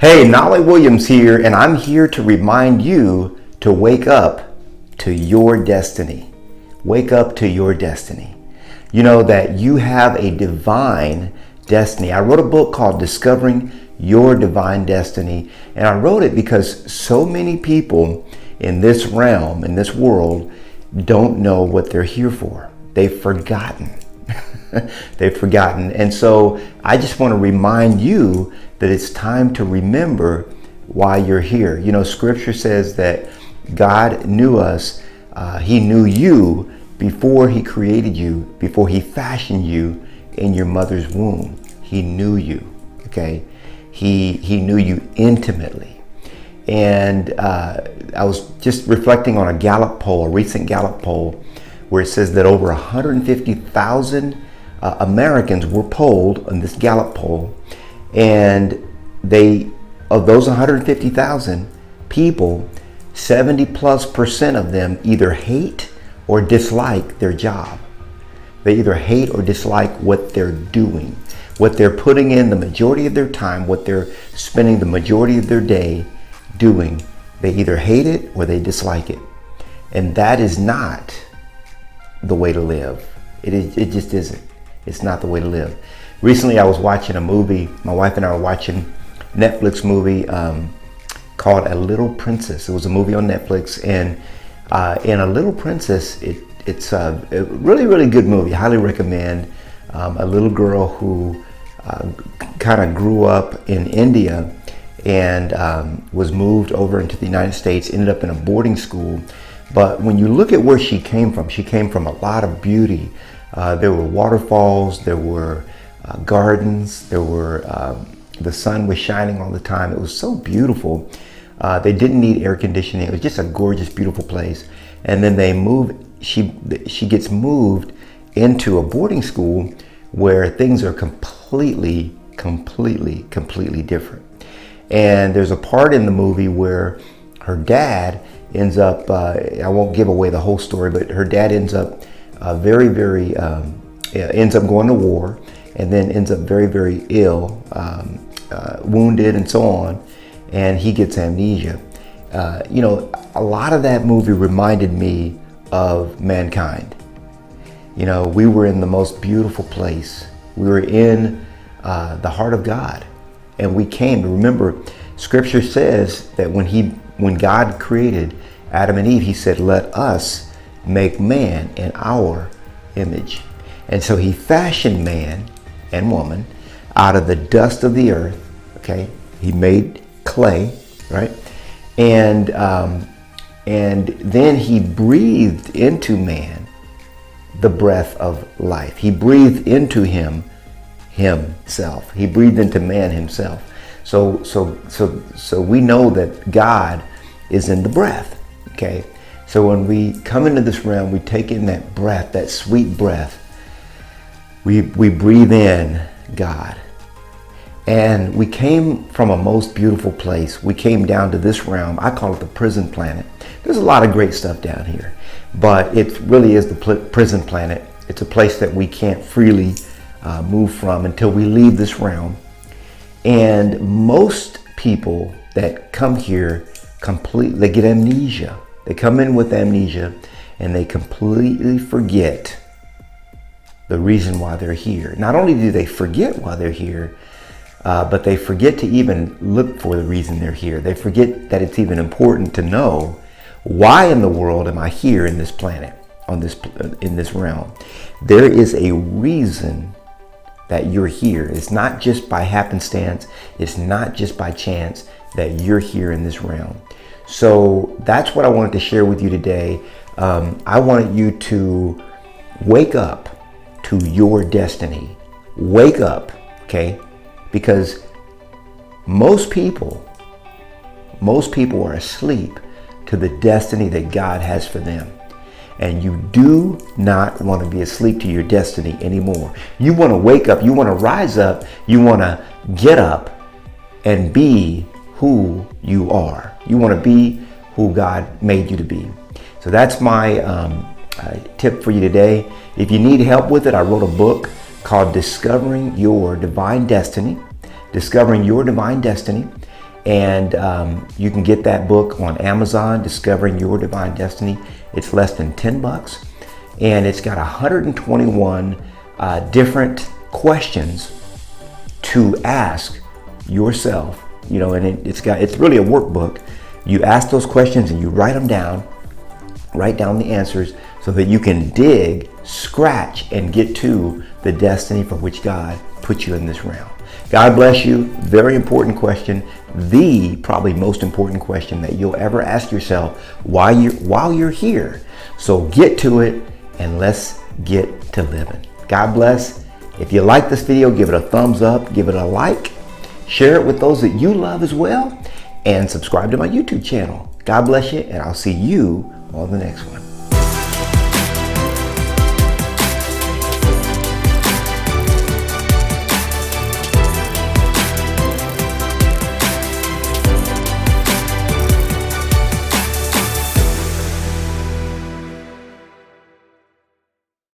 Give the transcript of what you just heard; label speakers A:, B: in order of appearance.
A: Hey, Knolly Williams here, and I'm here to remind you to wake up to your destiny. Wake up to your destiny. You know that you have a divine destiny. I wrote a book called Discovering Your Divine Destiny, and I wrote it because so many people in this realm, in this world, don't know what they're here for. They've forgotten. They've forgotten. And so I just want to remind you that it's time to remember why you're here. You know, scripture says that God knew us. He knew you before he created you, before he fashioned you in your mother's womb. He knew you, okay? He knew you intimately. And I was just reflecting on a Gallup poll, a recent Gallup poll, where it says that over 150,000 Americans were polled on this Gallup poll, and of those 150,000 people, 70+% of them either hate or dislike their job. They either hate or dislike what they're doing, what they're putting in the majority of their time, what they're spending the majority of their day doing. They either hate it or they dislike it. And that is not the way to live. It just isn't. It's not the way to live. Recently, I was watching a movie. My wife and I were watching a Netflix movie called A Little Princess. It was a movie on Netflix, and in A Little Princess, it's a really, really good movie. I highly recommend. A little girl who kind of grew up in India and was moved over into the United States, ended up in a boarding school. But when you look at where she came from a lot of beauty. There were waterfalls, there were gardens, the sun was shining all the time. It was so beautiful. They didn't need air conditioning. It was just a gorgeous, beautiful place. And then she gets moved into a boarding school where things are completely different. And there's a part in the movie where her dad ends up, I won't give away the whole story, but her dad ends up ends up going to war, and then ends up very ill, wounded and so on, and he gets amnesia. You know, a lot of that movie reminded me of mankind. You know, we were in the most beautiful place. We were in the heart of God, and we came. Remember, scripture says that when God created Adam and Eve, he said, "Let us make man in our image." And so he fashioned man and woman out of the dust of the earth. Okay, he made clay, right? And then he breathed into man the breath of life. He breathed into himself. He breathed into man himself. So we know that God is in the breath. Okay. So when we come into this realm, we take in that breath, that sweet breath. We breathe in God. And we came from a most beautiful place. We came down to this realm. I call it the prison planet. There's a lot of great stuff down here, but it really is the prison planet. It's a place that we can't freely move from until we leave this realm. And most people that come here they get amnesia. They come in with amnesia and they completely forget the reason why they're here. Not only do they forget why they're here, but they forget to even look for the reason they're here. They forget that it's even important to know, why in the world am I here in this planet, in this realm? There is a reason that you're here. It's not just by happenstance. It's not just by chance that you're here in this realm. So that's what I wanted to share with you today. I wanted you to wake up to your destiny. Wake up, okay? Because most people are asleep to the destiny that God has for them. And you do not want to be asleep to your destiny anymore. You want to wake up, you want to rise up, you want to get up and be who you are. You want to be who God made you to be. So that's my tip for you today. If you need help with it, I wrote a book called Discovering Your Divine Destiny. Discovering Your Divine Destiny. And you can get that book on Amazon, Discovering Your Divine Destiny. It's less than $10. And it's got 121 different questions to ask yourself, you know, and it's really a workbook. You ask those questions and you write them down, write down the answers so that you can dig, scratch, and get to the destiny for which God put you in this realm. God bless you. Very important question. The probably most important question that you'll ever ask yourself while you're here. So get to it and let's get to living. God bless. If you like this video, give it a thumbs up, give it a like, share it with those that you love as well, and subscribe to my YouTube channel. God bless you, and I'll see you on the next one.